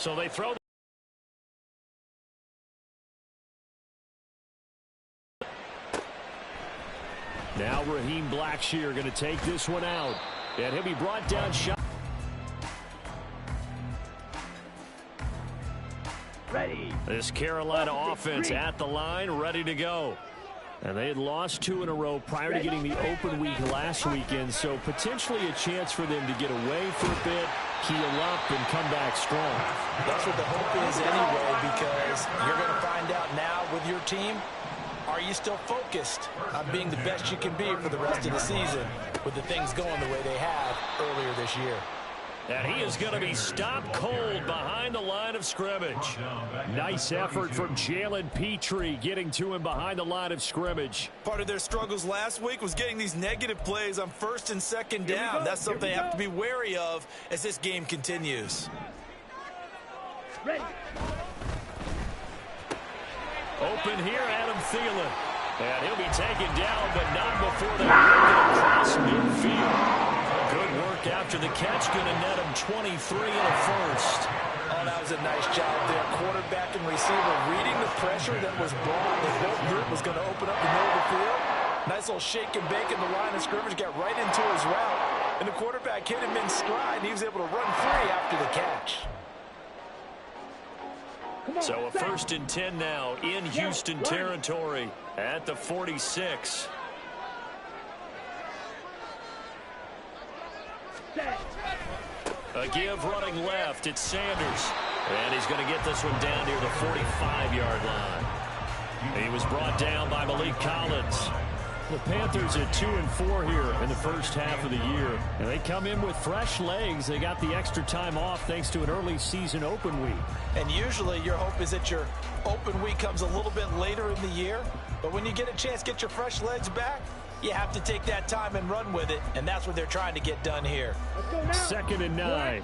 So they throw. Now Raheem Blackshear going to take this one out. And he'll be brought down shot. Ready. This Carolina offense at the line, ready to go. And they had lost 2 in a row prior to getting the open week last weekend, so potentially a chance for them to get away for a bit, heal up, and come back strong. That's what the hope is anyway, because you're going to find out now with your team, are you still focused on being the best you can be for the rest of the season with the things going the way they have earlier this year? And he is going to be stopped cold behind the line of scrimmage. Nice effort from Jalen Petrie getting to him behind the line of scrimmage. Part of their struggles last week was getting these negative plays on 1st and 2nd down. That's something they have to be wary of as this game continues. Ready. Open here, Adam Thielen. And he'll be taken down, but not before they work it across midfield. Good work after the catch, going to net him 23 and a first. Oh, that was a nice job there. Quarterback and receiver reading the pressure that was brought. They both knew it was going to open up the middle of the field. Nice little shake and bake in the line of scrimmage, got right into his route. And the quarterback hit him in stride, and he was able to run free after the catch. So a 1st and 10 now in Houston territory at the 46. A give running left. It's Sanders. And he's going to get this one down near the 45-yard line. He was brought down by Malik Collins. The Panthers at 2-4 here in the first half of the year. And they come in with fresh legs. They got the extra time off thanks to an early season open week. And usually your hope is that your open week comes a little bit later in the year. But when you get a chance to get your fresh legs back, you have to take that time and run with it. And that's what they're trying to get done here. 2nd and 9.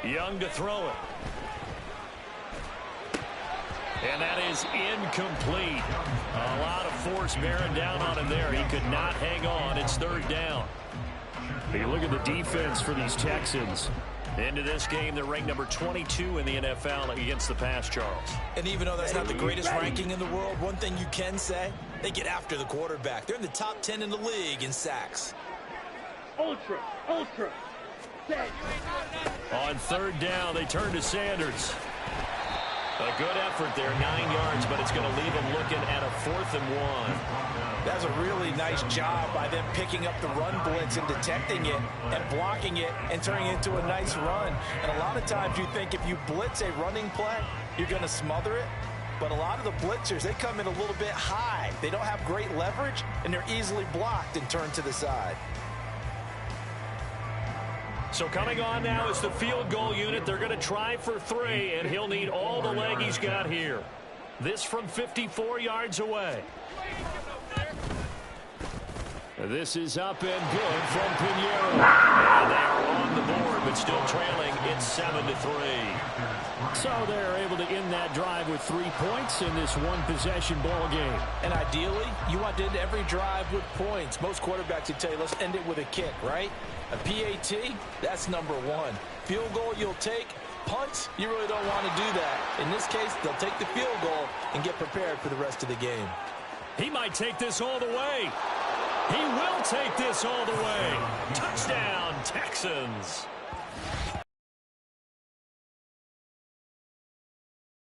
Young to throw it. And that is incomplete. A lot of force bearing down on him there. He could not hang on. It's 3rd down. You look at the defense for these Texans. Into this game, they're ranked number 22 in the NFL against the pass, Charles. And even though that's not the greatest ranking in the world, one thing you can say, they get after the quarterback. They're in the top 10 in the league in sacks. Ultra. Set. On 3rd down, they turn to Sanders. A good effort there, 9 yards, but it's going to leave him looking at a 4th and 1. That's a really nice job by them picking up the run blitz and detecting it and blocking it and turning it into a nice run. And a lot of times you think if you blitz a running play, you're going to smother it. But a lot of the blitzers, they come in a little bit high. They don't have great leverage, and they're easily blocked and turned to the side. So coming on now is the field goal unit. They're going to try for 3, and he'll need all the leg he's got here. This from 54 yards away. This is up and good from Pinheiro. And they are on the board, but still trailing. It's 7-3. So they're able to end that drive with 3 points in this one-possession ball game. And ideally, you want to end every drive with points. Most quarterbacks would tell you, let's end it with a kick, right? A PAT, that's number 1. Field goal you'll take. Punts, you really don't want to do that. In this case, they'll take the field goal and get prepared for the rest of the game. He might take this all the way. He will take this all the way. Touchdown, Texans.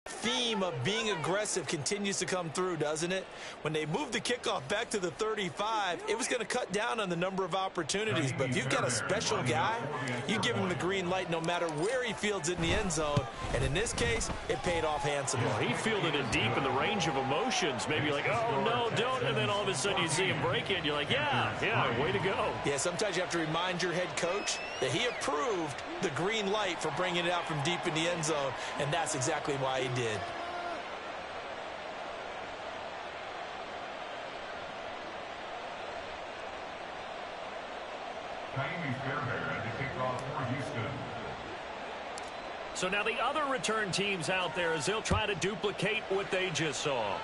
Theme of being aggressive continues to come through, doesn't it? When they moved the kickoff back to the 35, it was going to cut down on the number of opportunities. But if you've got a special guy, you give him the green light no matter where he fields it in the end zone. And in this case, it paid off handsomely. He fielded it deep in the range of emotions. Maybe like, oh, no, don't. And then all of a sudden you see him break it. And you're like, yeah, way to go. Yeah, sometimes you have to remind your head coach that he approved the green light for bringing it out from deep in the end zone. And that's exactly why he did. So now the other return teams out there as they'll try to duplicate what they just saw.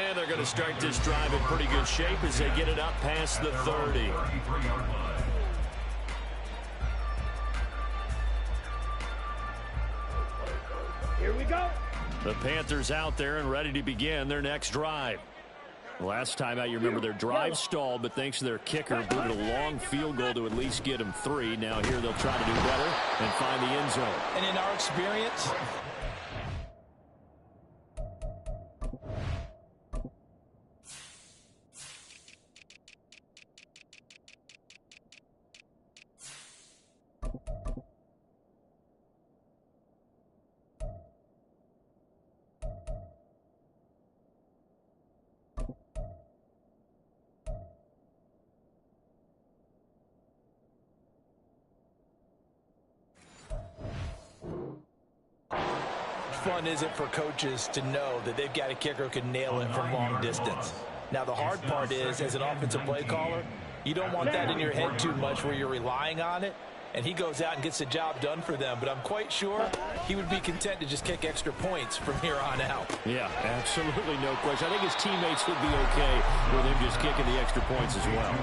And they're going to start this drive in pretty good shape as they get it up past the 30. Here we go. The Panthers out there and ready to begin their next drive. Last time out, you remember their drive stalled, but thanks to their kicker, booted a long field goal to at least get them 3. Now here they'll try to do better and find the end zone. And in our experience, fun is it for coaches to know that they've got a kicker who can nail it from long distance. Now, the hard part is, as an offensive play caller, you don't want that in your head too much where you're relying on it, and he goes out and gets the job done for them. But I'm quite sure he would be content to just kick extra points from here on out. Yeah, absolutely no question. I think his teammates would be okay with him just kicking the extra points as well.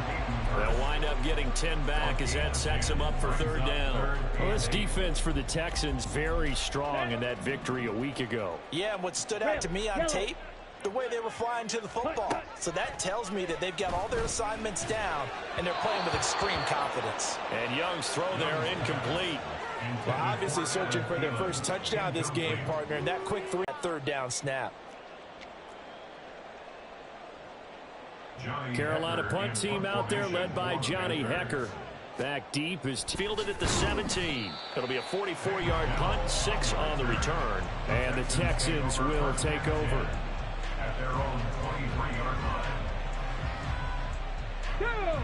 They'll wind up getting 10 back as that sets them up for third down. Well, this defense for the Texans very strong in that victory a week ago. Yeah, and what stood out to me on tape, the way they were flying to the football. So that tells me that they've got all their assignments down, and they're playing with extreme confidence. And Young's throw there incomplete. Well, obviously searching for their first touchdown this game, partner, and that quick third down snap. Carolina punt team out there led by Johnny Hecker. Back deep is fielded at the 17. It'll be a 44-yard punt, 6 on the return. And the Texans will take over. At their own 23-yard line. Go!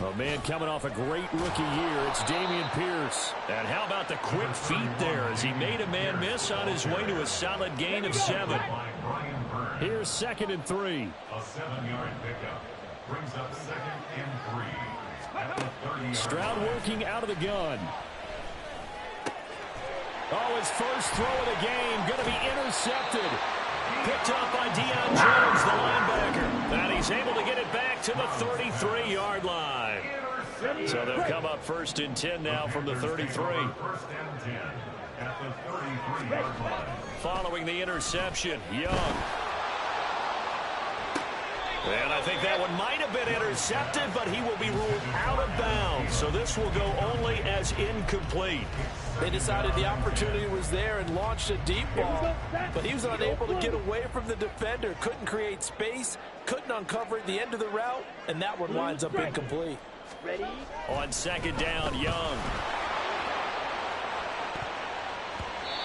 A man coming off a great rookie year, it's Dameon Pierce. And how about the quick feet there as he made a man miss on his way to a solid gain of 7. Here's 2nd and 3. A 7-yard pickup brings up 2nd and 3 at the 30-yard Stroud working out of the gun. Oh, his first throw of the game going to be intercepted. Picked up by Deion Jones, the linebacker. And he's able to get it back to the 33-yard line. So they'll come up 1st and 10 now from the 33. 1st and 10 at the 33-yard line. Following the interception, Young. And I think that one might have been intercepted, but he will be ruled out of bounds. So this will go only as incomplete. They decided the opportunity was there and launched a deep ball, but he was unable to get away from the defender, couldn't create space, couldn't uncover at the end of the route, and that one winds up incomplete. Ready? On 2nd down, Young.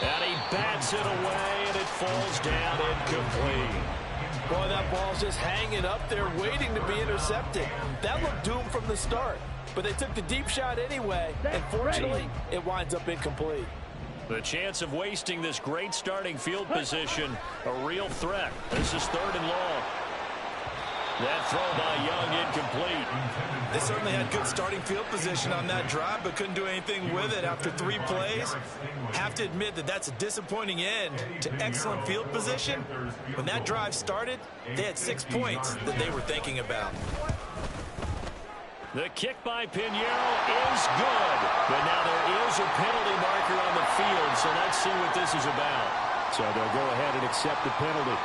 And he bats it away, and it falls down incomplete. Boy, that ball's just hanging up there waiting to be intercepted. That looked doomed from the start, but they took the deep shot anyway, and fortunately, it winds up incomplete. The chance of wasting this great starting field position, a real threat. This is 3rd and long. That throw by Young incomplete. They certainly had good starting field position on that drive, but couldn't do anything with it after 3 plays. Have to admit that that's a disappointing end to excellent field position. When that drive started, they had 6 points that they were thinking about. The kick by Pinheiro is good. But now there is a penalty marker on the field, so let's see what this is about. So they'll go ahead and accept the penalty.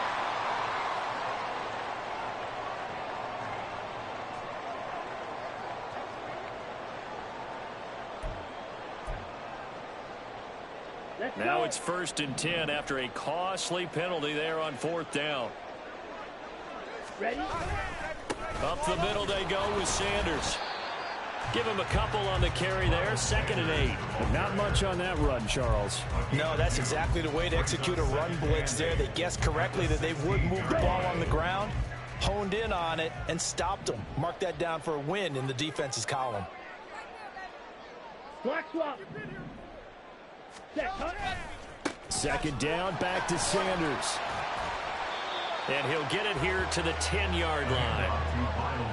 Now it's 1st and 10 after a costly penalty there on 4th down. Ready? Up the middle they go with Sanders. Give him a couple on the carry there. 2nd and 8. Not much on that run, Charles. No, that's exactly the way to execute a run blitz there. They guessed correctly that they would move the ball on the ground, honed in on it, and stopped them. Mark that down for a win in the defense's column. Black swap. Second down, back to Sanders. And he'll get it here to the 10-yard line.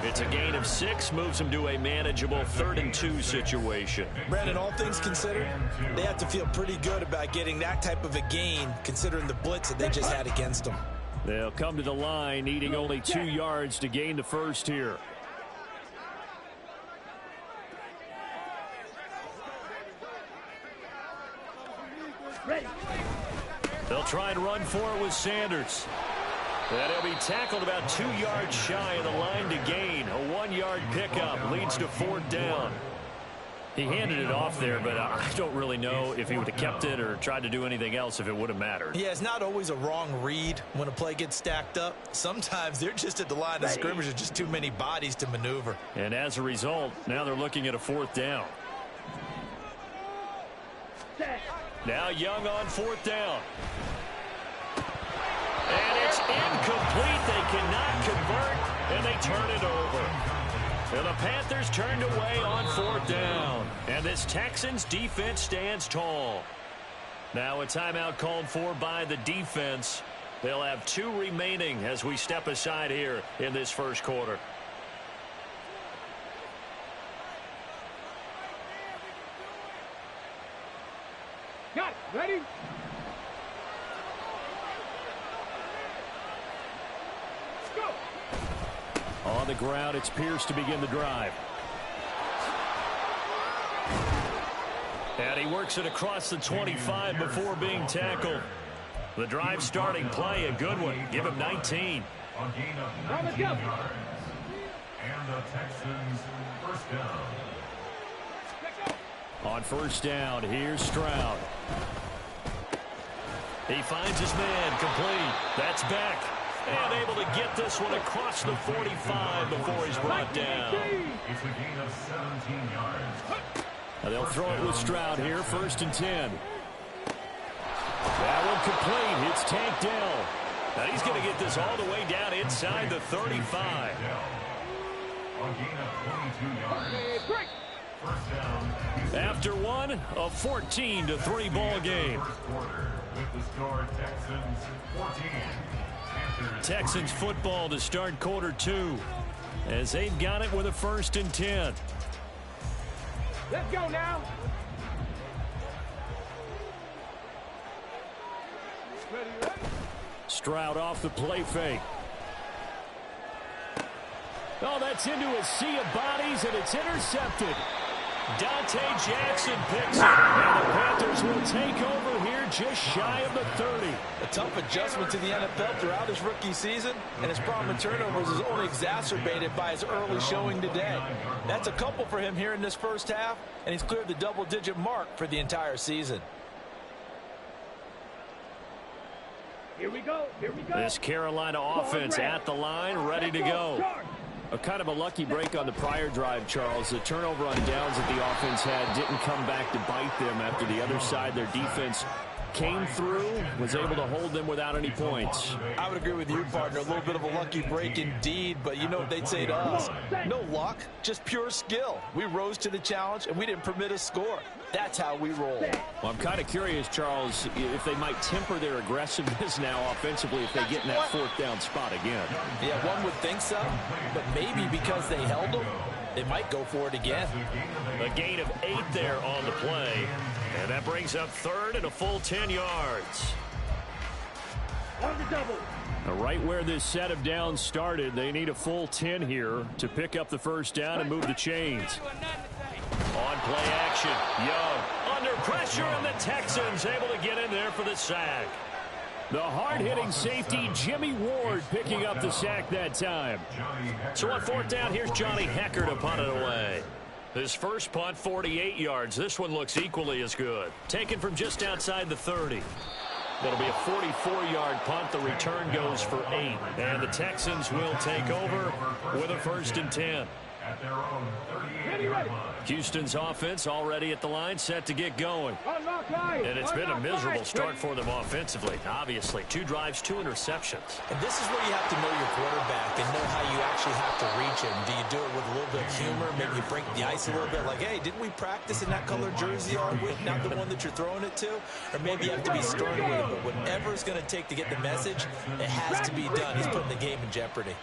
It's a gain of 6, moves him to a manageable 3rd and 2 situation. Brandon, all things considered, they have to feel pretty good about getting that type of a gain, considering the blitz that they just had against them. They'll come to the line, needing only 2 yards to gain the first here. Ready. They'll try and run for it with Sanders. And he'll be tackled about 2 yards shy of the line to gain. A 1-yard pickup leads to 4th down. He handed it off there, but I don't really know if he would have kept it or tried to do anything else if it would have mattered. Yeah, it's not always a wrong read when a play gets stacked up. Sometimes they're just at the line of scrimmage. There's just too many bodies to maneuver. And as a result, now they're looking at a 4th down. Now Young on 4th down. And it's incomplete. They cannot convert, and they turn it over. And the Panthers turned away on 4th down. And this Texans defense stands tall. Now a timeout called for by the defense. They'll have 2 remaining as we step aside here in this first quarter. Got it. Ready? On the ground, it's Pierce to begin the drive. And he works it across the 25 before being tackled. The drive starting play, a good one. Give him 19. A gain of 19 yards. And the Texans first down. On first down, here's Stroud. He finds his man, complete. That's Beck. And able to get this one across the 45 before he's brought down. It's a gain of 17 yards. Now they'll throw it with Stroud here, 1st and 10. That one complete. It's Tank Dell. Now he's going to get this all the way down inside the 35. A gain of 22 yards. First down. After one, a 14-3 ball game. First quarter with the score Texans 14. Texans football to start quarter 2 as they've got it with a 1st and 10. Let's go now. Ready. Stroud off the play fake. Oh, that's into a sea of bodies, and it's intercepted. Dante Jackson picks it, and the Panthers will take over here just shy of the 30. A tough adjustment to the NFL throughout his rookie season, and his problem with turnovers is only exacerbated by his early showing today. That's a couple for him here in this first half, and he's cleared the double-digit mark for the entire season. Here we go. Here we go. This Carolina offense at the line, ready to go. A kind of a lucky break on the prior drive, Charles. The turnover on downs that the offense had didn't come back to bite them after the other side. Their defense came through, was able to hold them without any points. I would agree with you, partner. A little bit of a lucky break indeed, but you know what they'd say to us? No luck, just pure skill. We rose to the challenge, and we didn't permit a score. That's how we roll. Well, I'm kind of curious, Charles, if they might temper their aggressiveness now offensively if they get in that 4th down spot again. Yeah, one would think so, but maybe because they held them, they might go for it again. A gain of 8 there on the play, and that brings up 3rd and a full 10 yards. On the double. Right where this set of downs started, they need a full 10 here to pick up the first down and move the chains. On play action, Young under pressure, and the Texans able to get in there for the sack. The hard-hitting safety, Jimmy Ward, picking up the sack that time. So on 4th down, here's Johnny Hecker to punt it away. His first punt, 48 yards. This one looks equally as good. Taken from just outside the 30. That'll be a 44-yard punt. The return goes for 8. And the Texans will take over with a 1st and 10. at their own 38-yard line. Houston's offense already at the line, set to get going. Unlock line. And it's been a miserable start for them offensively. Obviously, 2 drives, 2 interceptions. And this is where you have to know your quarterback and know how you actually have to reach him. Do you do it with a little bit of humor? Maybe you break the ice a little bit like, hey, didn't we practice in that color jersey all week, not the one that you're throwing it to? Or maybe you have to be stern with it. But whatever it's going to take to get the message, it has to be done. He's putting the game in jeopardy.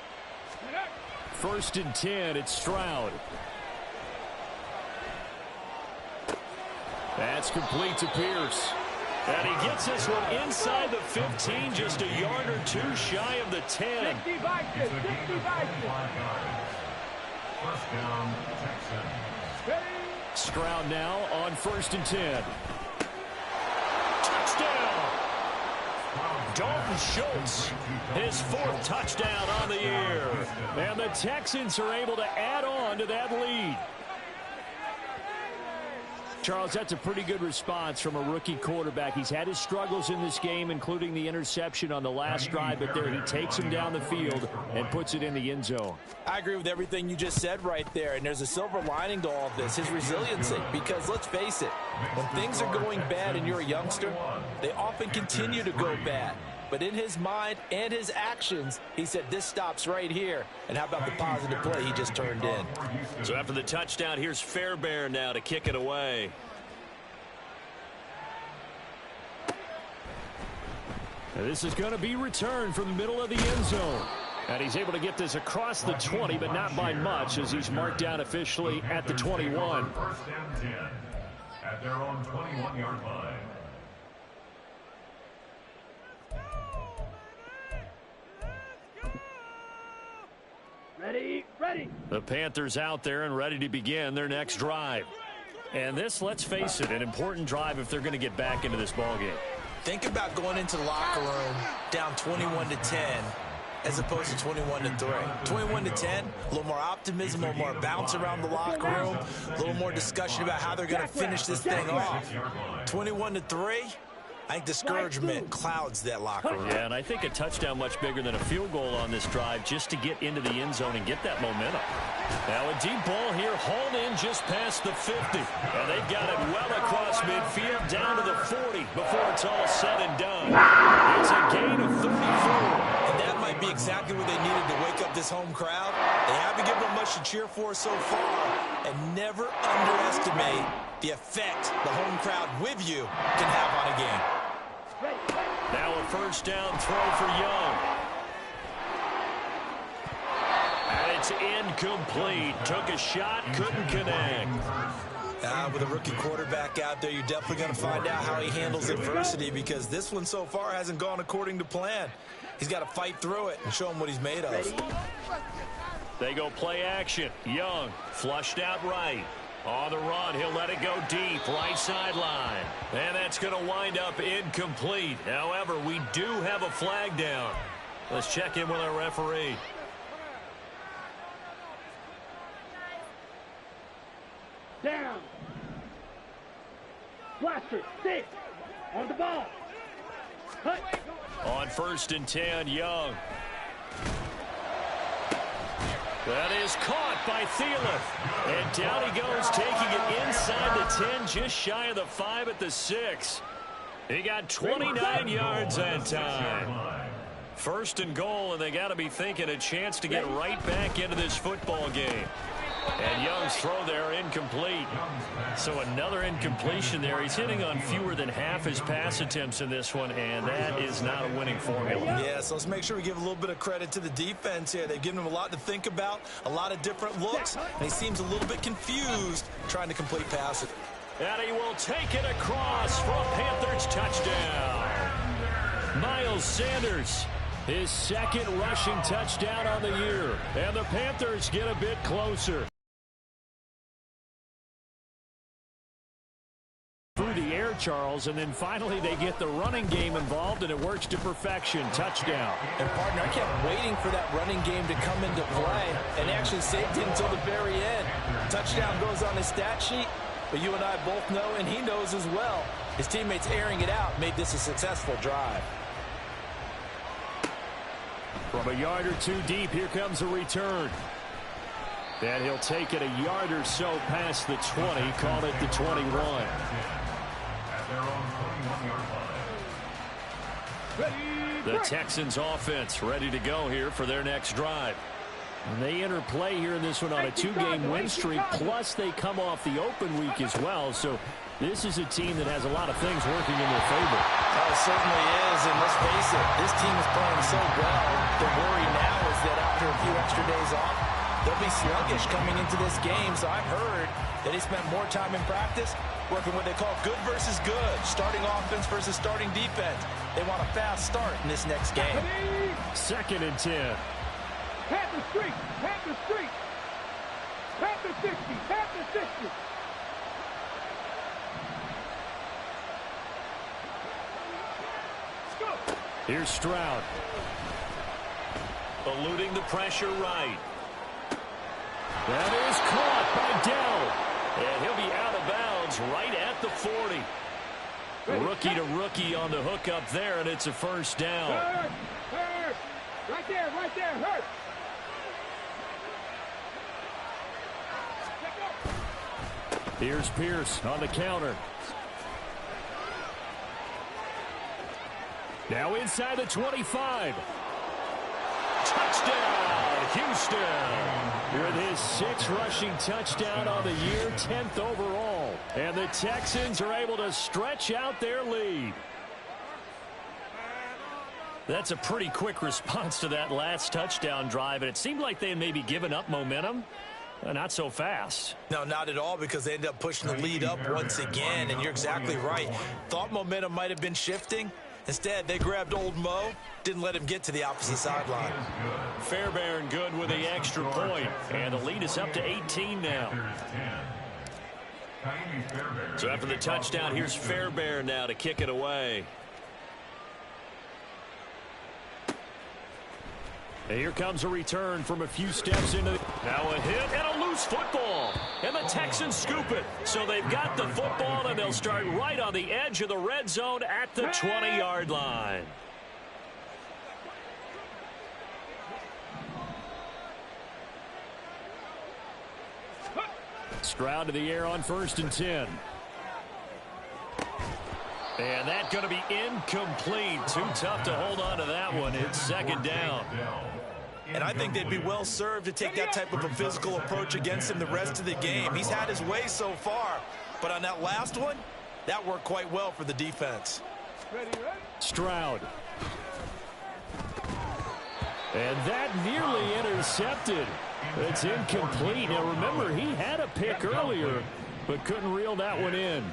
1st and 10, it's Stroud. That's complete to Pierce. And he gets this one inside the 15, just a yard or 2 shy of the 10. 60 Vikings, 60 Vikings. First down, Texans. Stroud now on 1st and 10. Touchdown! Dalton Schultz, his 4th touchdown on the year. And the Texans are able to add on to that lead. Charles, that's a pretty good response from a rookie quarterback. He's had his struggles in this game, including the interception on the last drive, but there he takes him down the field and puts it in the end zone. I agree with everything you just said right there, and there's a silver lining to all of this, his resiliency, because let's face it, when things are going bad and you're a youngster, they often continue to go bad. But in his mind and his actions, he said, this stops right here. And how about the positive play he just turned in? So after the touchdown, here's Fairbairn now to kick it away. Now this is going to be returned from the middle of the end zone. And he's able to get this across the 20, but not by much, as he's marked down officially at the 21. 1st and 10 at their own 21-yard line. Ready, ready. The Panthers out there and ready to begin their next drive. And this, let's face it, an important drive if they're going to get back into this ballgame. Think about going into the locker room down 21-10 as opposed to 21-3. 21-10, a little more optimism, a little more bounce around the locker room, a little more discussion about how they're going to finish this thing off. 21-3, I think discouragement clouds that locker room. Yeah, and I think a touchdown much bigger than a field goal on this drive just to get into the end zone and get that momentum. Now a deep ball here, hauled in just past the 50. And they've got it well across midfield down to the 40 before it's all said and done. It's a gain of 34. And that might be exactly what they needed to wake up this home crowd. They haven't given them much to cheer for so far. And never underestimate the effect the home crowd with you can have on a game. Now a 1st down throw for Young. And it's incomplete. Took a shot, couldn't connect. With a rookie quarterback out there, you're definitely going to find out how he handles adversity, because this one so far hasn't gone according to plan. He's got to fight through it and show him what he's made of. They go play action. Young flushed out right. On the run, he'll let it go deep, right sideline. And that's going to wind up incomplete. However, we do have a flag down. Let's check in with our referee. Down. Blaster, 6. On the ball. Cut. On 1st and 10, Young. That is caught by Thielen. And down he goes, taking it inside the 10, just shy of the 5 at the 6. He got 29 yards that time. 1st and goal, and they got to be thinking a chance to get right back into this football game. And Young's throw there incomplete. So another incompletion there. He's hitting on fewer than half his pass attempts in this one, and that is not a winning formula. Yeah, so let's make sure we give a little bit of credit to the defense here. They've given him a lot to think about, a lot of different looks, and he seems a little bit confused trying to complete passes. And he will take it across for a Panthers touchdown. Miles Sanders, his 2nd rushing touchdown on the year. And the Panthers get a bit closer. Through the air, Charles, and then finally they get the running game involved, and it works to perfection. Touchdown. And, partner, I kept waiting for that running game to come into play, and actually saved it until the very end. Touchdown goes on his stat sheet, but you and I both know, and he knows as well, his teammates airing it out made this a successful drive. From a yard or 2 deep, here comes a return. And he'll take it a yard or so past the 20, call it the 21. At their own 21-yard line. The Texans offense ready to go here for their next drive. And they enter play here in this one on a 2-game win streak, plus they come off the open week as well. So this is a team that has a lot of things working in their favor. Oh, it certainly is, and let's face it, this team is playing so well. The worry now is that after a few extra days off, they'll be sluggish coming into this game. So I've heard that he spent more time in practice working what they call good versus good, starting offense versus starting defense. They want a fast start in this next game. 2nd and 10. Panther streak, Panther streak. Panther 60, Panther 60. Let's go. Here's Stroud. Eluding the pressure right. That is caught by Dell. And he'll be out of bounds right at the 40. Rookie to rookie on the hook up there, and it's a first down. Hurt, hurt. Right there, hurt. Here's Pierce on the counter. Now inside the 25. Touchdown, Houston. With his 6th rushing touchdown on the year, 10th overall. And the Texans are able to stretch out their lead. That's a pretty quick response to that last touchdown drive, and it seemed like they had maybe given up momentum. Not so fast. No, not at all, because they ended up pushing the lead up once again, and you're exactly right. Thought momentum might have been shifting. Instead, they grabbed old Mo, didn't let him get to the opposite sideline. Fairbairn good with the extra point, and the lead is up to 18 now. So after the touchdown, here's Fairbairn now to kick it away. And here comes a return from a few steps into now a hit and a loose football. And the Texans scoop it. So they've got the football, and they'll start right on the edge of the red zone at the 20-yard line. Stroud to the air on 1st and 10. And that's going to be incomplete. Too tough to hold on to that one. It's 2nd down. And I think they'd be well served to take that type of a physical approach against him the rest of the game. He's had his way so far, but on that last one, that worked quite well for the defense. Stroud. And that nearly intercepted. It's incomplete. Now remember, he had a pick earlier, but couldn't reel that one in.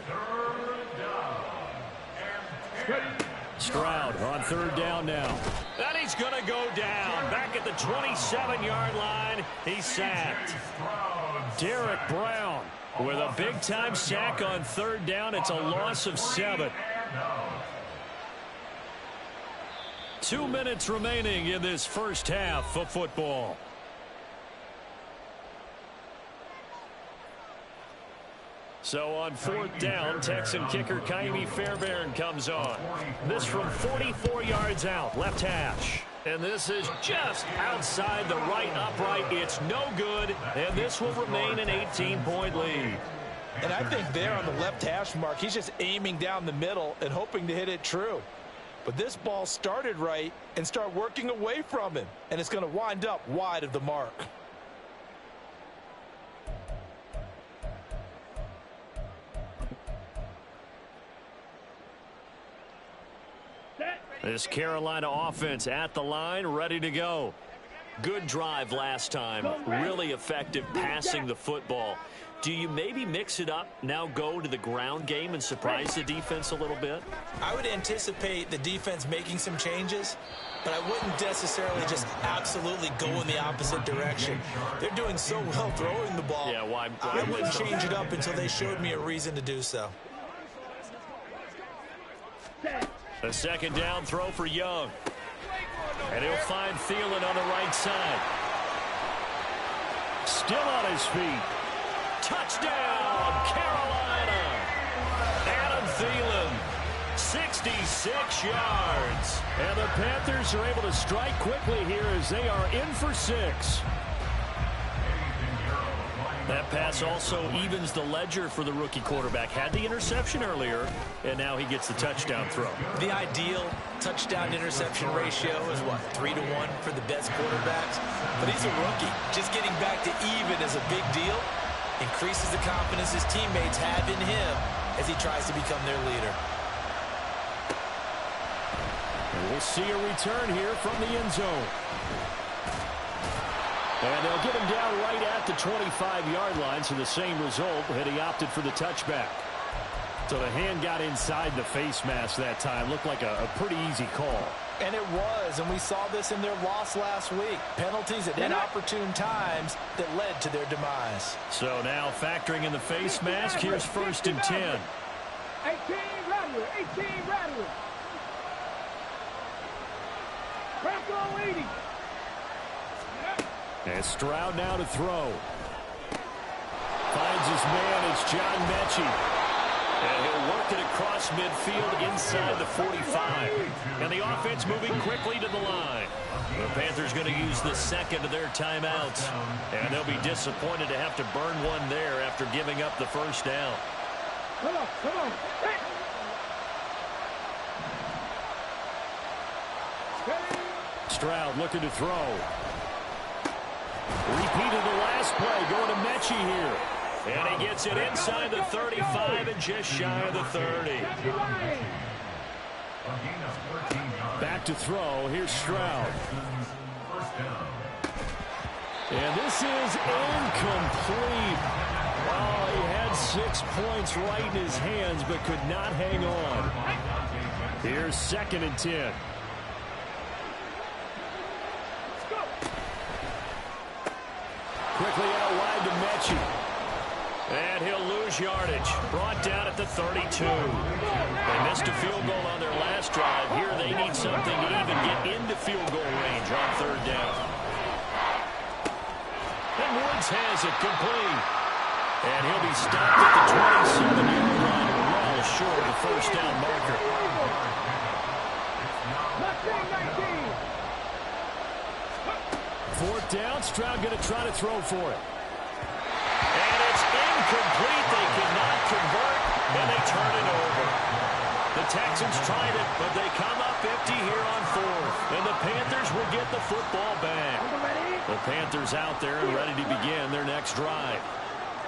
Stroud on 3rd down now. And he's going to go down. Back at the 27-yard line, he's sacked. Derek Brown with a big-time sack on 3rd down. It's a loss of 7. 2 minutes remaining in this first half of football. So on 4th down, Texan kicker Kaimi Fairbairn comes on. This from 44 yards out, left hash. And this is just outside the right upright. It's no good, and this will remain an 18-point lead. And I think there on the left hash mark, he's just aiming down the middle and hoping to hit it true. But this ball started right and started working away from him, and it's going to wind up wide of the mark. This Carolina offense at the line, ready to go. Good drive last time. Really effective passing the football. Do you maybe mix it up, now go to the ground game and surprise the defense a little bit? I would anticipate the defense making some changes, but I wouldn't necessarily just absolutely go in the opposite direction. They're doing so well throwing the ball. Yeah, why I wouldn't change it up until they showed me a reason to do so. A 2nd down throw for Young. And he'll find Thielen on the right side. Still on his feet. Touchdown, Carolina. Adam Thielen, 66 yards. And the Panthers are able to strike quickly here as they are in for 6. That pass also evens the ledger for the rookie quarterback. Had the interception earlier, and now he gets the touchdown throw. The ideal touchdown-interception ratio is, what, 3-1 for the best quarterbacks? But he's a rookie. Just getting back to even is a big deal. Increases the confidence his teammates have in him as he tries to become their leader. And we'll see a return here from the end zone. And they'll get him down right at the 25-yard line, so the same result had he opted for the touchback. So the hand got inside the face mask that time. Looked like a pretty easy call. And it was, and we saw this in their loss last week. Penalties at inopportune times that led to their demise. So now factoring in the face mask, here's 1st and 10. 18 Rattler, 18 Rattler. Bronco 80. And Stroud now to throw. Finds his man. It's John Mechie. And he'll work it across midfield inside the 45. And the offense moving quickly to the line. The Panthers going to use the second of their timeouts. And they'll be disappointed to have to burn one there after giving up the first down. Come on, come on. Stroud looking to throw. Repeated the last play, going to Mechie here. And he gets it inside the 35 and just shy of the 30. Back to throw. Here's Stroud. And this is incomplete. Oh, he had 6 points right in his hands, but could not hang on. Here's 2nd and 10. Quickly out wide to Mechie. And he'll lose yardage. Brought down at the 32. They missed a field goal on their last drive. Here they need something to even get into field goal range on 3rd down. And Woods has it complete. And he'll be stopped at the 27-yard line, well short of the first down marker. 4th down, Stroud going to try to throw for it. And it's incomplete. They cannot convert, and they turn it over. The Texans tried it, but they come up empty here on 4th. And the Panthers will get the football back. The Panthers out there and ready to begin their next drive.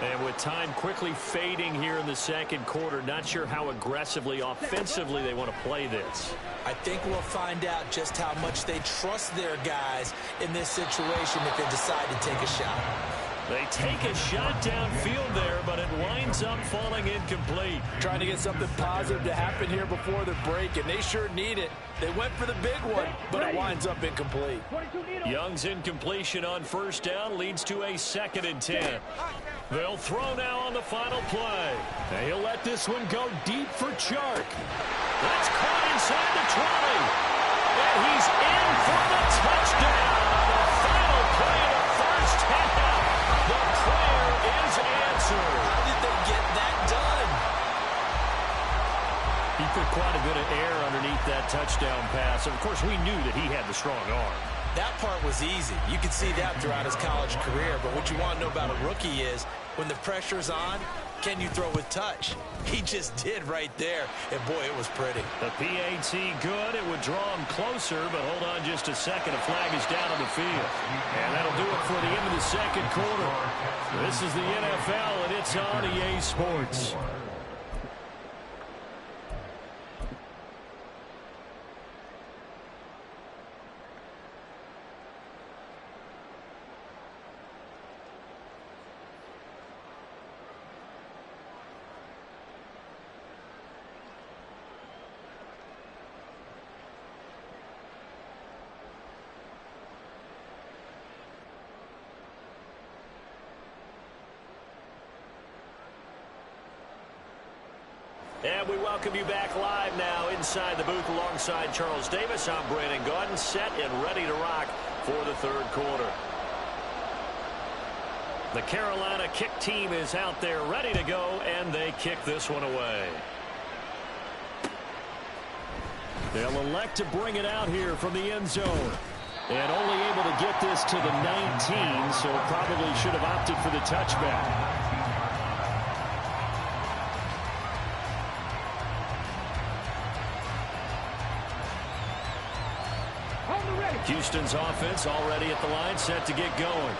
And with time quickly fading here in the 2nd quarter, not sure how aggressively, offensively they want to play this. I think we'll find out just how much they trust their guys in this situation if they decide to take a shot. They take a shot downfield there, but it winds up falling incomplete. Trying to get something positive to happen here before the break, and they sure need it. They went for the big one, but it winds up incomplete. Young's incompletion on 1st down leads to a 2nd and 10. They'll throw now on the final play. And he'll let this one go deep for Chark. That's caught inside the 20. And he's in for the touchdown. The final play of the first half. The prayer is answered. How did they get that done? He put quite a bit of air underneath that touchdown pass. Of course, we knew that he had the strong arm. That part was easy. You could see that throughout his college career. But what you want to know about a rookie is when the pressure's on, can you throw with touch? He just did right there. And, boy, it was pretty. The PAT good. It would draw him closer, but hold on just a second. A flag is down on the field. And that'll do it for the end of the 2nd quarter. This is the NFL, and it's on EA Sports. And we welcome you back live now inside the booth alongside Charles Davis. I'm Brandon Gaudin, set and ready to rock for the 3rd quarter. The Carolina kick team is out there ready to go, and they kick this one away. They'll elect to bring it out here from the end zone. And only able to get this to the 19, so probably should have opted for the touchback. Houston's offense already at the line, set to get going.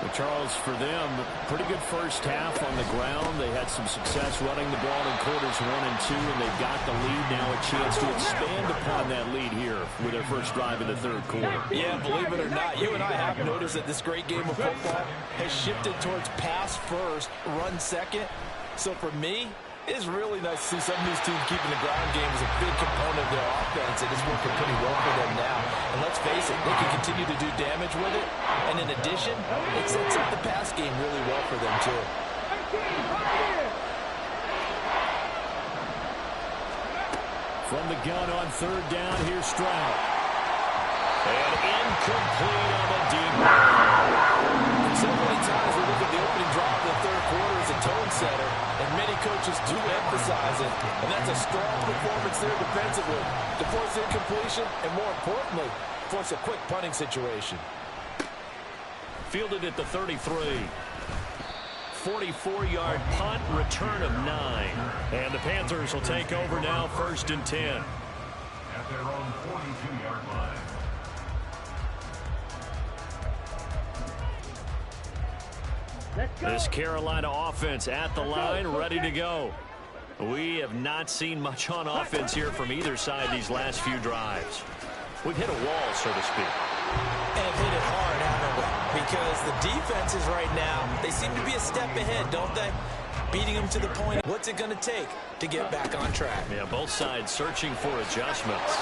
But Charles, for them, pretty good first half on the ground. They had some success running the ball in quarters 1 and 2, and they've got the lead now, a chance to expand upon that lead here with their first drive in the third quarter. Yeah, believe it or not, you and I have noticed that this great game of football has shifted towards pass first, run second. So for me, it's really nice to see some of these teams keeping the ground game as a big component of their offense, and it's working pretty well for them now. And let's face it, they can continue to do damage with it. And in addition, it sets up the pass game really well for them, too. From the gun on third down, here's Stroud. And incomplete on the deep. So many times we look at the opening drive of the third quarter as a tone setter, and many coaches do emphasize it, and that's a strong performance there defensively to force incompletion and, more importantly, force a quick punting situation. Fielded at the 33. 44-yard punt, return of 9. And the Panthers will take over now, 1st and 10. At their own 42-yard line. This Carolina offense at the line, ready to go. We have not seen much on offense here from either side these last few drives. We've hit a wall, so to speak. And hit it hard, haven't we? Because the defenses right now, they seem to be a step ahead, don't they? Beating them to the point, what's it going to take to get back on track? Yeah, both sides searching for adjustments.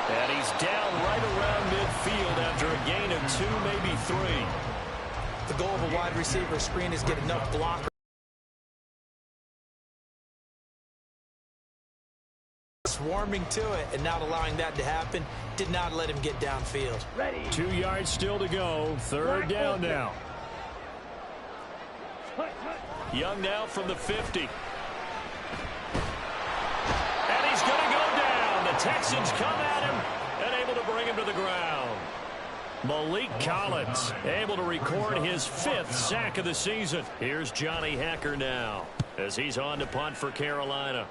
And he's down right around midfield after a gain of 2, maybe 3. The goal of a wide receiver screen is get enough blockers swarming to it, and not allowing that to happen did not let him get downfield. 2 yards still to go. Third down now. Young now from the 50. And he's going to go down. The Texans come at him and able to bring him to the ground. Malik Collins able to record his 5th sack of the season. Here's Johnny Hacker now as he's on to punt for Carolina.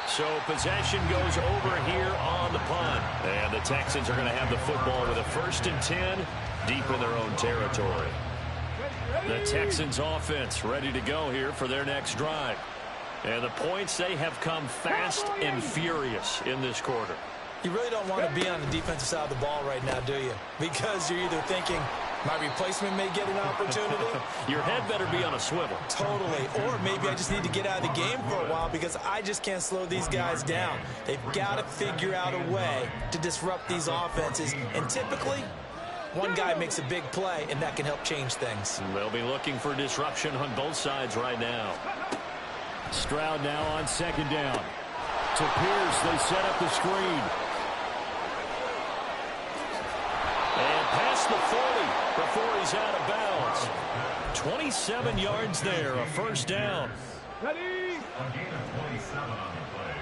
So possession goes over here on the punt. And the Texans are going to have the football with a 1st and 10 deep in their own territory. The Texans offense ready to go here for their next drive. And the points, they have come fast and furious in this quarter. You really don't want to be on the defensive side of the ball right now, do you? Because you're either thinking, my replacement may get an opportunity. Your head better be on a swivel. Totally. Or maybe I just need to get out of the game for a while because I just can't slow these guys down. They've got to figure out a way to disrupt these offenses. And typically, one guy makes a big play, and that can help change things. They'll be looking for disruption on both sides right now. Stroud now on 2nd down. To Pierce, they set up the screen. And past the 40 before he's out of bounds. 27 yards there, a 1st down. Ready? A gain of 27 on the play.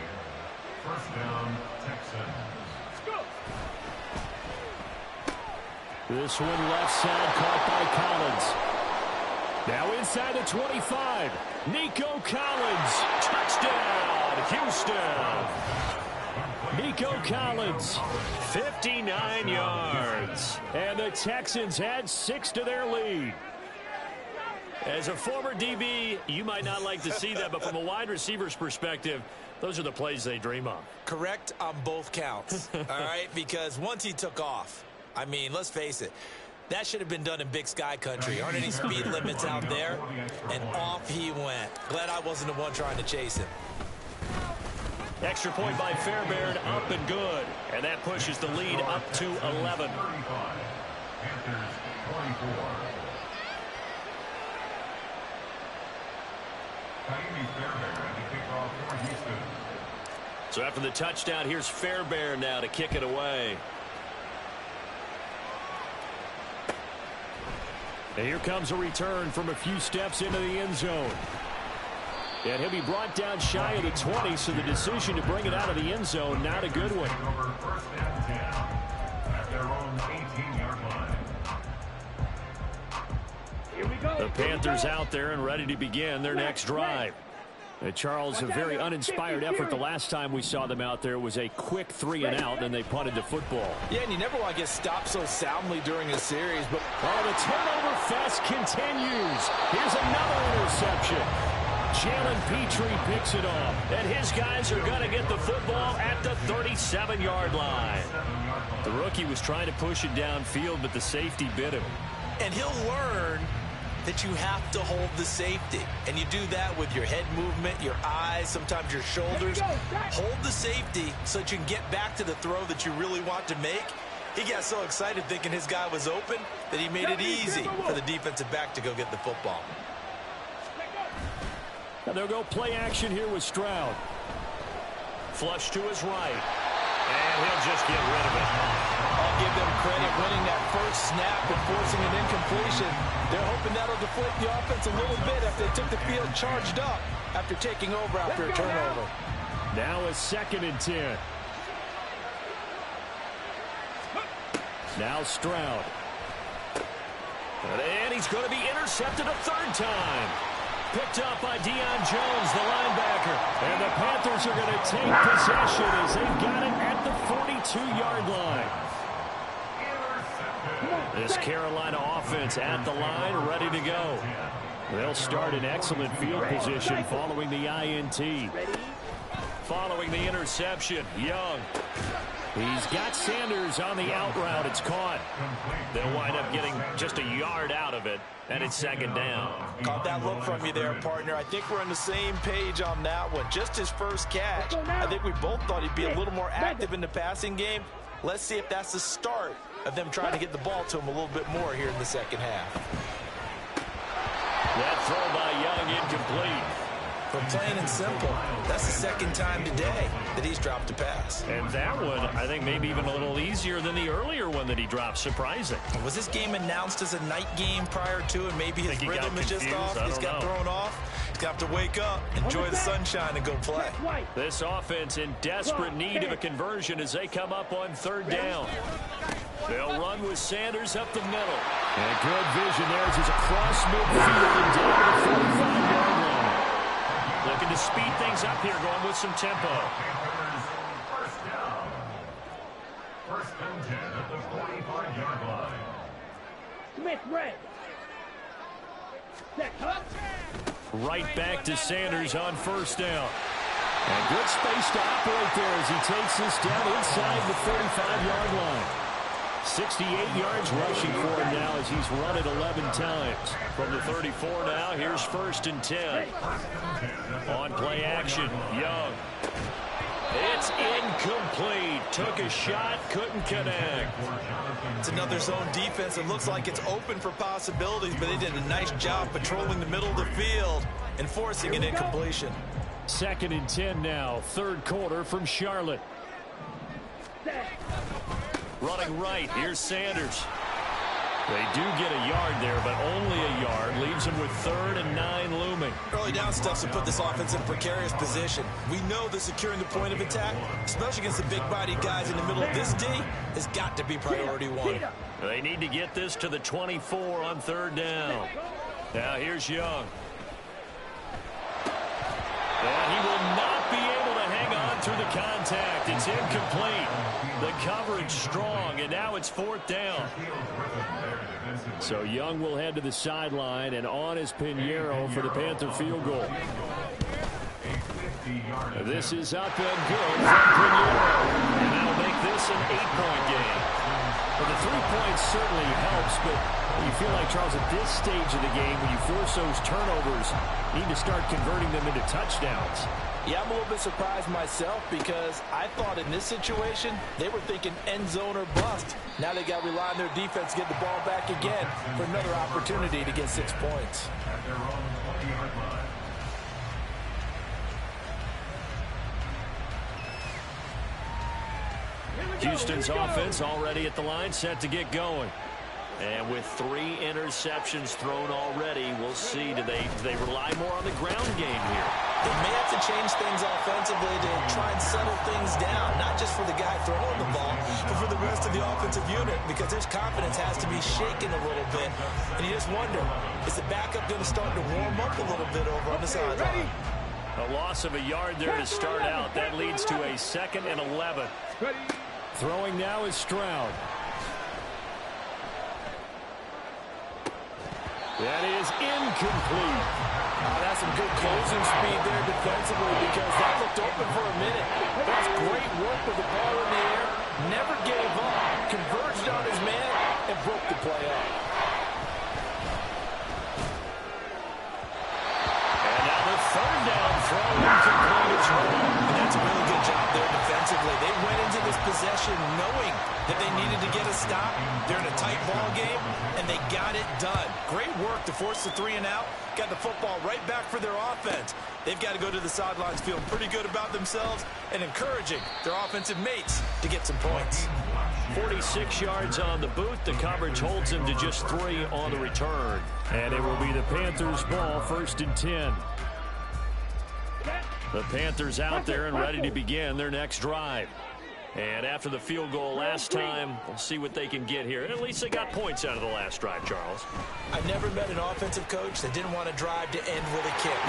1st down, Texans. This one left side caught by Collins. Now inside the 25. Nico Collins. Touchdown, Houston. Nico Collins, 59 yards. And the Texans add 6 to their lead. As a former DB, you might not like to see that, but from a wide receiver's perspective, those are the plays they dream of. Correct on both counts, all right? Because once he took off, I mean, let's face it, that should have been done in Big Sky country. Aren't any speed limits out there? And off he went. Glad I wasn't the one trying to chase him. Extra point by Fairbairn, up and good. And that pushes the lead up to 11. Panthers 24. So after the touchdown, here's Fairbairn now to kick it away. And here comes a return from a few steps into the end zone. And he'll be brought down shy of the 20, so the decision to bring it out of the end zone, not a good one. First and 10 at their own 18-yard line. Here we go. The Panthers out there and ready to begin their next drive. Charles, a very uninspired effort the last time we saw them out there. It was a quick 3 and out, and they punted the football. Yeah, and you never want to get stopped so soundly during a series. But the turnover fest continues. Here's another interception. Jalen Petrie picks it off, and his guys are going to get the football at the 37-yard line. The rookie was trying to push it downfield, but the safety bit him. And he'll learn that you have to hold the safety. And you do that with your head movement, your eyes, sometimes your shoulders. Hold the safety so that you can get back to the throw that you really want to make. He got so excited thinking his guy was open that he made it easy for the defensive back to go get the football. And they'll go play action here with Stroud. Flush to his right. And he'll just get rid of it. I'll give them credit winning that first snap and forcing an incompletion. They're hoping that'll deflate the offense a little bit after they took the field charged up after taking over after a turnover. Now a 2nd and 10. Now Stroud. And he's going to be intercepted a 3rd time. Picked up by Deion Jones, the linebacker. And the Panthers are going to take possession as they've got it at the 42-yard line. This Carolina offense at the line, ready to go. They'll start in excellent field position following the INT. Following the interception, Young. He's got Sanders on the out route. It's caught. They'll wind up getting just a yard out of it, and it's 2nd down. Caught that look from you there, partner. I think we're on the same page on that one. Just his first catch. I think we both thought he'd be a little more active in the passing game. Let's see if that's the start of them trying to get the ball to him a little bit more here in the second half. That throw by Young incomplete. But plain and simple, that's the 2nd time today that he's dropped a pass. And that one, I think, maybe even a little easier than the earlier one that he dropped. Surprising. Was this game announced as a night game prior to, and maybe his rhythm is just off? He's got thrown off. He's got to wake up, enjoy the sunshine, and go play. This offense in desperate need of a conversion as they come up on 3rd down. They'll run with Sanders up the middle. And good vision there as he's across midfield and down to the 45-yard line. Looking to speed things up here, going with some tempo. First down. 1st and 10 at the 45-yard line. Smith, red. Set up. Right back to Sanders on 1st down. And good space to operate there as he takes this down inside the 35-yard line. 68 yards rushing for him now as he's run it 11 times. From the 34 now, here's 1st and 10. On play action, Young. It's incomplete. Took a shot, couldn't connect. It's another zone defense. It looks like it's open for possibilities, but they did a nice job patrolling the middle of the field and forcing an incompletion. 2nd and 10 now, 3rd quarter from Charlotte. Running right, here's Sanders. They do get a yard there, but only a yard. Leaves them with 3rd and 9 looming. Early down stuff's to put this offense in a precarious position. We know that securing the point of attack, especially against the big-bodied guys in the middle of this D, has got to be priority 1. They need to get this to the 24 on 3rd down. Now here's Young. And he will not be able to hang on through the contact. It's incomplete. The coverage strong, and now it's 4th down. So Young will head to the sideline, and on is Pinheiro for the Panther field goal. This is up and good from Pinheiro. And that'll make this an 8-point game. Well, the 3 points certainly helps, but you feel like, Charles, at this stage of the game, when you force those turnovers, you need to start converting them into touchdowns. Yeah, I'm a little bit surprised myself because I thought in this situation they were thinking end zone or bust. Now they got to rely on their defense to get the ball back again for another opportunity to get 6 points. At their own 20-yard line. Houston's offense already at the line, set to get going. And with 3 interceptions thrown already, we'll see. Do they rely more on the ground game here? They may have to change things offensively to try and settle things down, not just for the guy throwing the ball, but for the rest of the offensive unit, because his confidence has to be shaken a little bit. And you just wonder, is the backup going to start to warm up a little bit over on the sideline? A loss of a yard there to start out. That leads to a 2nd and 11. Throwing now is Stroud. That is incomplete. That's some good closing speed there defensively, because that looked open for a minute. That's great work with the ball in the air. Never gave up. Converged on his man and broke the play up. And now the 3rd down throw incomplete as well. And that's a really good job there defensively. They went into this possession knowing that they needed to get a stop. They're in a tight ball game, and they got it done. Great work to force the 3 and out. Got the football right back for their offense. They've got to go to the sidelines feeling pretty good about themselves and encouraging their offensive mates to get some points. 46 yards on the boot. The coverage holds him to just 3 on the return. And it will be the Panthers' ball, 1st and 10. The Panthers out there and ready to begin their next drive. And after the field goal last time, we'll see what they can get here. And at least they got points out of the last drive, Charles. I've never met an offensive coach that didn't want to drive to end with a kick.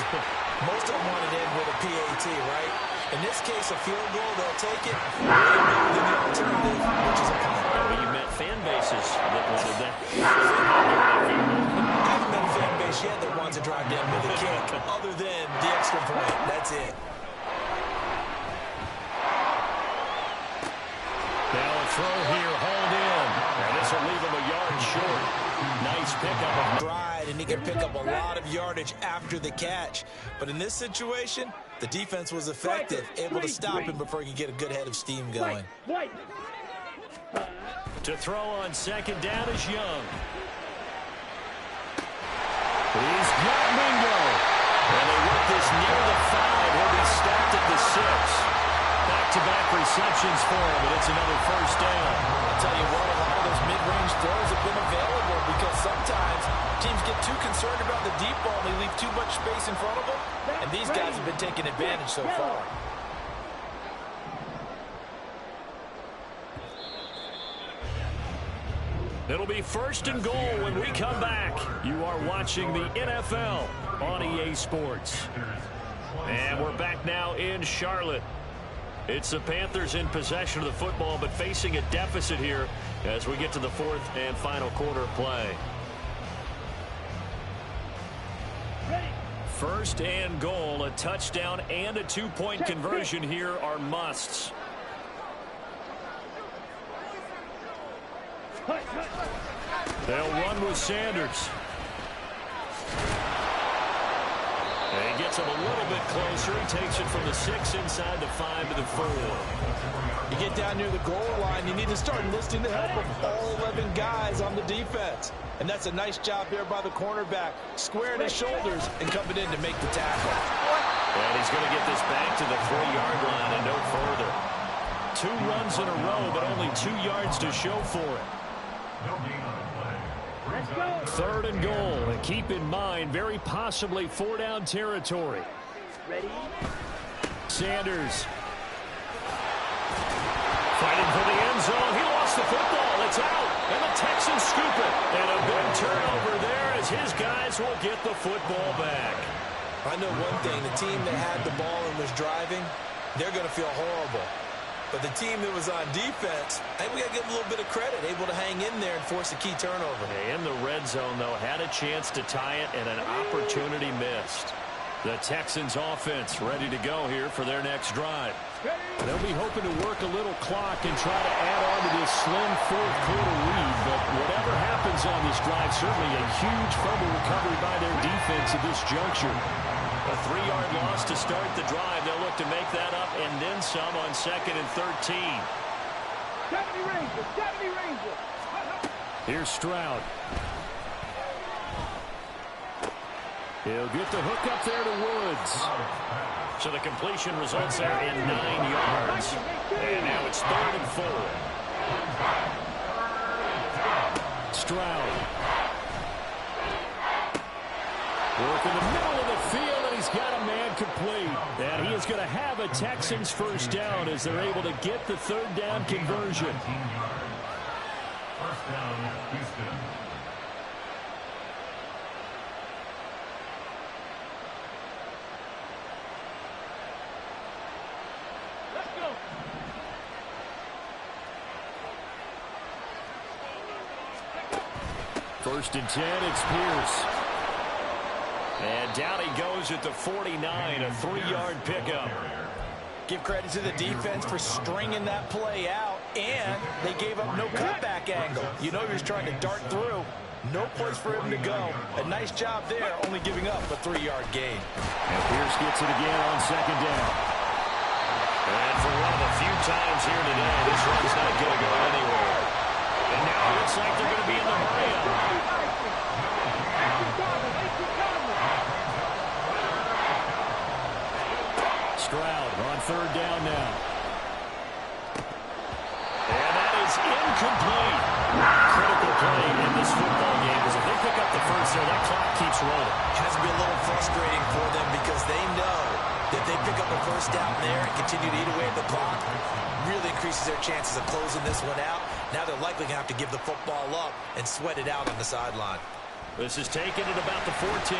Most of them wanted to end with a PAT, right? In this case, a field goal, they'll take it. Way better than the alternative, which is a punt. But you met fan bases that wanted that. I haven't met a fan base yet that wants to drive to end with a kick, other than the extra point. That's it. Now a throw here, hauled in. And this will leave him a yard short. Nice pickup of Stride, and he can pick up a lot of yardage after the catch. But in this situation, the defense was effective, able to stop him before he could get a good head of steam going. To throw on 2nd down is Young. He's got Mingo. And they work this near the 5. He'll be stacked at the 6. Back-to-back receptions for him, and it's another 1st down. I'll tell you what, a lot of those mid-range throws have been available, because sometimes teams get too concerned about the deep ball and they leave too much space in front of them, and these guys have been taking advantage so far. It'll be 1st and goal when we come back. You are watching the NFL on EA Sports. And we're back now in Charlotte. It's the Panthers in possession of the football, but facing a deficit here as we get to the 4th and final quarter play. 1st and goal, a touchdown and a 2-point conversion here are musts. They'll run with Sanders. And he gets him a little bit closer. He takes it from the 6 inside the 5 to the 4. You get down near the goal line, you need to start enlisting the help of all 11 guys on the defense. And that's a nice job there by the cornerback, squaring his shoulders and coming in to make the tackle. And he's going to get this back to the 3-yard line and no further. 2 runs in a row, but only 2 yards to show for it. 3rd and goal, and keep in mind, very possibly 4-down territory. Ready? Sanders fighting for the end zone. He lost the football. It's out, and the Texans scoop it. And a big turnover there as his guys will get the football back. I know one thing, the team that had the ball and was driving, they're going to feel horrible. But the team that was on defense, I think we got to give them a little bit of credit, able to hang in there and force a key turnover. In the red zone, though, had a chance to tie it and an opportunity missed. The Texans offense ready to go here for their next drive. They'll be hoping to work a little clock and try to add on to this slim 4th quarter lead. But whatever happens on this drive, certainly a huge fumble recovery by their defense at this juncture. A 3-yard loss to start the drive. They'll look to make that up and then some on 2nd and 13. 70 Rangers, 70 Rangers. Here's Stroud. He'll get the hook up there to Woods. So the completion results there in 9 yards. And now it's 3rd and 4. Stroud. Work in the middle of the field, and he's got a man complete. And he is going to have a Texans first down as they're able to get the third down conversion. First down, Houston. Let's go. First and 10, it's Pierce. And down he goes at the 49, a 3-yard pickup. Give credit to the defense for stringing that play out, and they gave up no cutback angle. You know he was trying to dart through. No place for him to go. A nice job there, only giving up a 3-yard gain. And Pierce gets it again on second down. And for one of the few times here today, this run's not going to go anywhere. And now it looks like they're going to be in the hurry-up. Stroud on third down now. And that is incomplete. Critical play in this football game because if they pick up the first there, that clock keeps rolling. It has to be a little frustrating for them because they know that they pick up a first down there and continue to eat away at the clock, really increases their chances of closing this one out. Now they're likely going to have to give the football up and sweat it out on the sideline. This is taken at about the 14.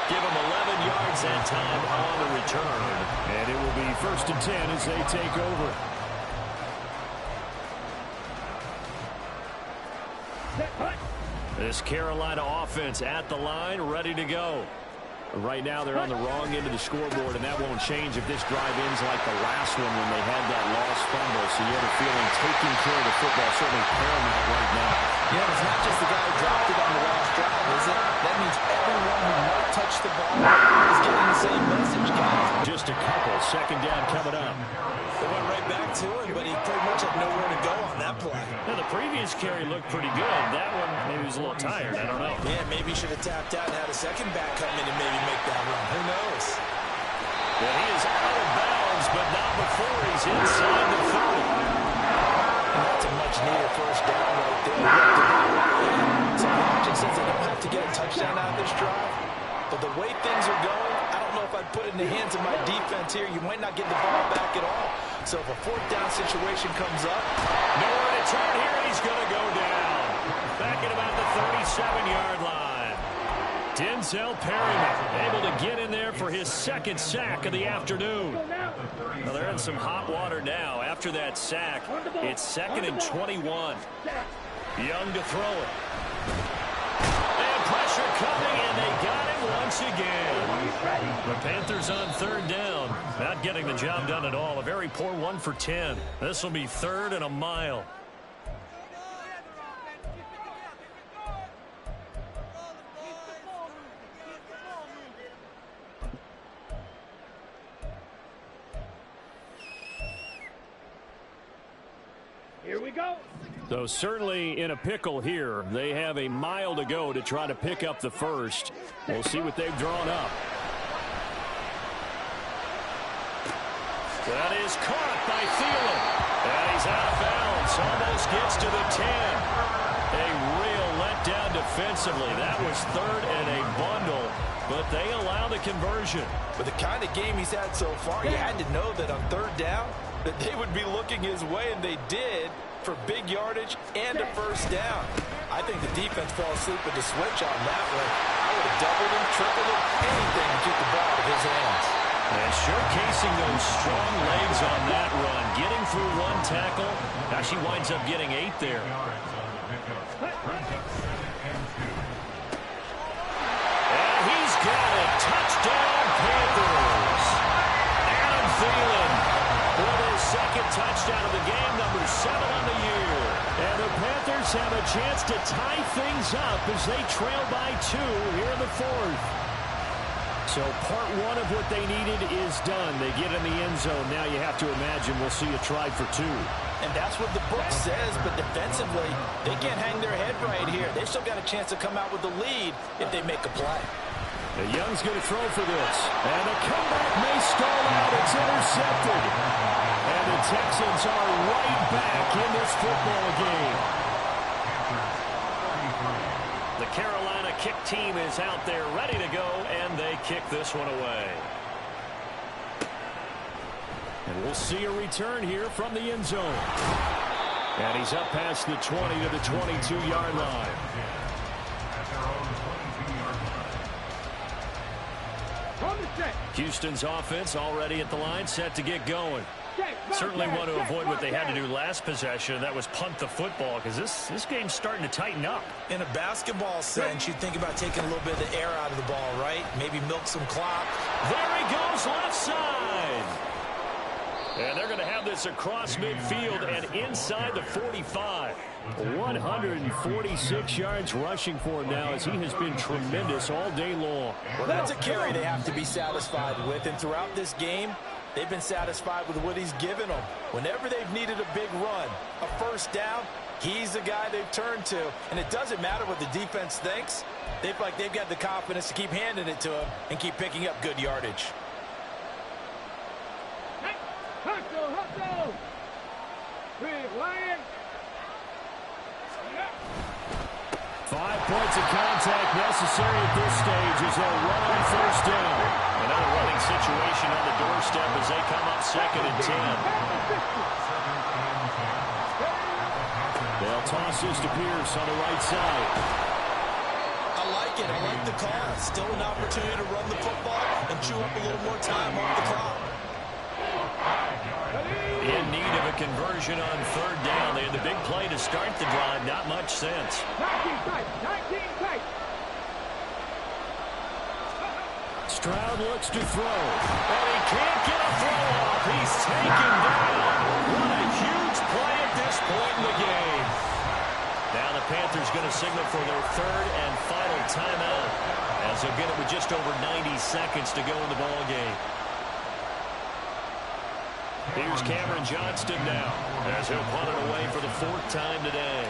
Give them 11 yards that time on the return. And it will be first and 10 as they take over. This Carolina offense at the line, ready to go. Right now they're on the wrong end of the scoreboard, and that won't change if this drive ends like the last one when they had that lost fumble. So you have a feeling taking care of the football is certainly paramount right now. Yeah, it's not just the guy who dropped it on the last drive, is it? That means everyone who might touch the ball is getting the same message, guys. Just a couple. Second down coming up. They went right back to him, but he pretty much had nowhere to go on that play. Now, the previous carry looked pretty good. That one, maybe he was a little tired. I don't know. Yeah, maybe he should have tapped out and had a second back come in and maybe make that run. Who knows? Well, he is out of bounds, but not before he's inside the 30. And that's a much-needed first down right there. So logic says they don't have to get a touchdown out of this drive. But the way things are going, I don't know if I'd put it in the hands of my defense here. You might not get the ball back at all. So if a fourth down situation comes up, nowhere to turn here, and he's going to go down. Back at about the 37-yard line. Denzel Perryman able to get in there for his second sack of the afternoon. Well, they're in some hot water now. After that sack, it's second and 21. Young to throw it. And pressure coming, and they got him once again. The Panthers on third down. Not getting the job done at all. A very poor 1 for 10. This will be third and a mile. Here we go. So certainly in a pickle here. They have a mile to go to try to pick up the first. We'll see what they've drawn up. That is caught by Thielen. And he's out of bounds. Almost gets to the 10. A real letdown defensively. That was third and a bundle. But they allow the conversion. with the kind of game he's had so far, you had to know that on third down that they would be looking his way, and they did, for big yardage and a first down. I think the defense fell asleep with the switch on that one. I would have doubled him, tripled him, anything to keep the ball out of his hands. And showcasing those strong legs on that run. Getting through one tackle. Actually winds up getting 8 there. And he's got it. Touchdown, Panthers. Adam Thielen with his second touchdown of the game, number 7 on the year. And the Panthers have a chance to tie things up as they trail by 2 here in the fourth. So part one of what they needed is done. They get in the end zone. Now you have to imagine we'll see a try for 2. And that's what the book says, but defensively, they can't hang their head right here. They've still got a chance to come out with the lead if they make a play. Young's going to throw for this. And the comeback may stall out. It's intercepted. And the Texans are right back in this football game. The Carolina kick team is out there ready to go, and they kick this one away. And we'll see a return here from the end zone. And he's up past the 20 to the 22-yard line. Houston's offense already at the line, set to get going. Certainly want to avoid what they had to do last possession. That was punt the football, because this game's starting to tighten up. In a basketball sense, you think about taking a little bit of the air out of the ball, right? Maybe milk some clock. There he goes, left side. And they're going to have this across midfield and inside the 45. 146 yards rushing for him now, as he has been tremendous all day long. Well, that's a carry they have to be satisfied with. And throughout this game, they've been satisfied with what he's given them. Whenever they've needed a big run, a first down, he's the guy they've turned to. And it doesn't matter what the defense thinks. They feel like they've got the confidence to keep handing it to him and keep picking up good yardage. Hustle! Big Lion! 5 points of contact necessary at this stage as they'll run on first down. Another running situation on the doorstep as they come up 2nd and 10. They'll toss this to Pierce on the right side. I like it. I like the call. Still an opportunity to run the football and chew up a little more time off the clock. In need of a conversion on 3rd down. They had the big play to start the drive. Not much sense. 19 tight. Stroud looks to throw. And he can't get a throw off. He's taken down. What a huge play at this point in the game. Now the Panthers going to signal for their 3rd and final timeout, as they'll get it with just over 90 seconds to go in the ball game. Here's Cameron Johnston now, as he'll punt it away for the 4th time today.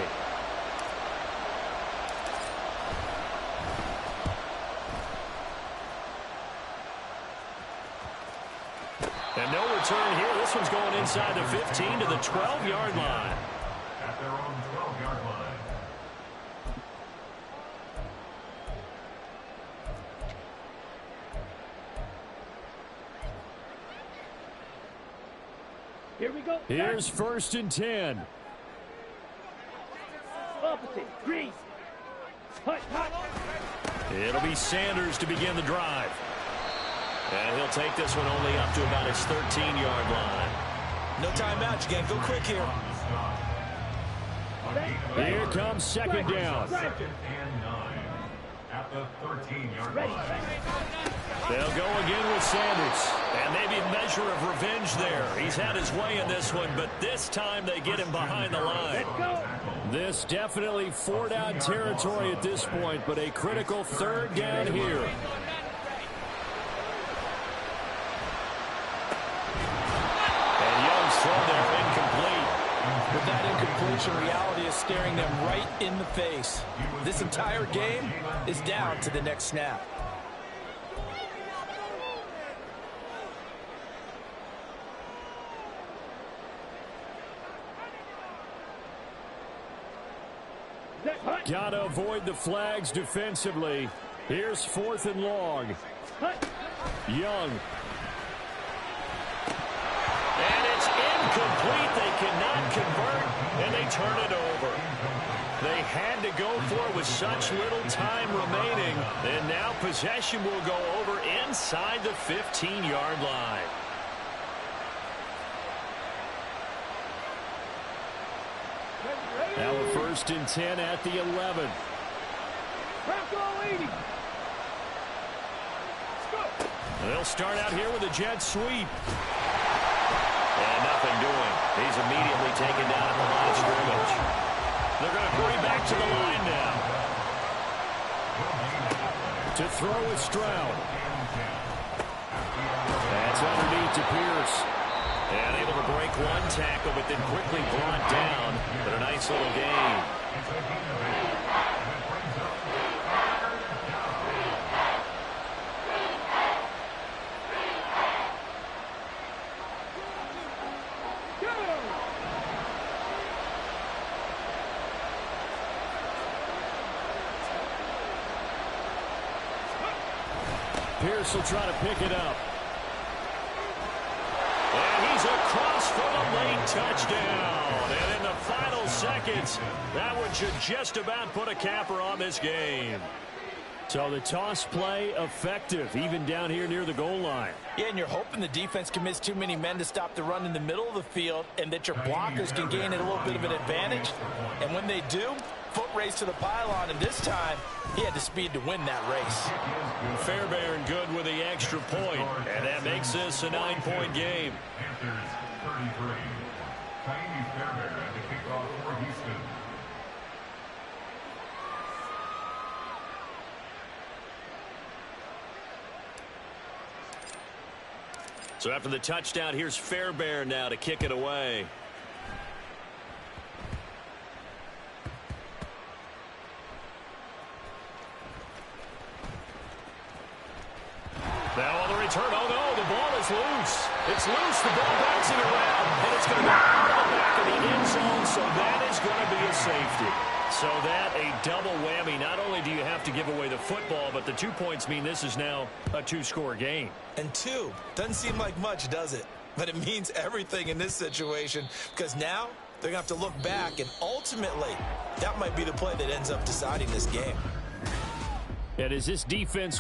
And no return here. This one's going inside the 15 to the 12-yard line. At their own 12-yard line. Here we go. Here's 1st and 10. Opposite. Green. Hut. It'll be Sanders to begin the drive. And he'll take this one only up to about his 13-yard line. No timeout. You got to go quick here. Here comes 2nd down. 2nd and 9 at the 13-yard line. They'll go again with Sanders. And maybe a measure of revenge there. He's had his way in this one, but this time they get him behind the line. This definitely 4-down territory at this point, but a critical 3rd down here. And Young's throw there incomplete. With that incompletion, reality is staring them right in the face. This entire game is down to the next snap. Got to avoid the flags defensively. Here's 4th and long. Young. And it's incomplete. They cannot convert, and they turn it over. They had to go for it with such little time remaining. And now possession will go over inside the 15-yard line. Now a 1st and 10 at the 11. They'll start out here with a jet sweep. And nothing doing. He's immediately taken down at the line of scrimmage. They're going to bring him back to the line now. To throw with Stroud. That's underneath to Pierce. And able to break one tackle, but then quickly brought down. But a nice little gain. Pierce will try to pick it up. And he's across for the late touchdown. And in the final seconds, that one should just about put a capper on this game. So the toss play effective, even down here near the goal line. Yeah, and you're hoping the defense commits too many men to stop the run in the middle of the field and that your blockers can gain a little bit of an advantage. And when they do, foot race to the pylon, and this time he had the speed to win that race. Fairbairn good with the extra point, and that makes this a 9-point game. Panthers 33. Tiny Fairbairn at the kickoff for Houston. So after the touchdown, here's Fairbairn now to kick it away. Now on the return, oh no, the ball is loose. It's loose, the ball bouncing around, and it's going to go out of the back of the end zone, so that is going to be a safety. So that, a double whammy. Not only do you have to give away the football, but the 2 points mean this is now a 2-score game. And 2 doesn't seem like much, does it? But it means everything in this situation, because now they're going to have to look back, and ultimately, that might be the play that ends up deciding this game. And as this defense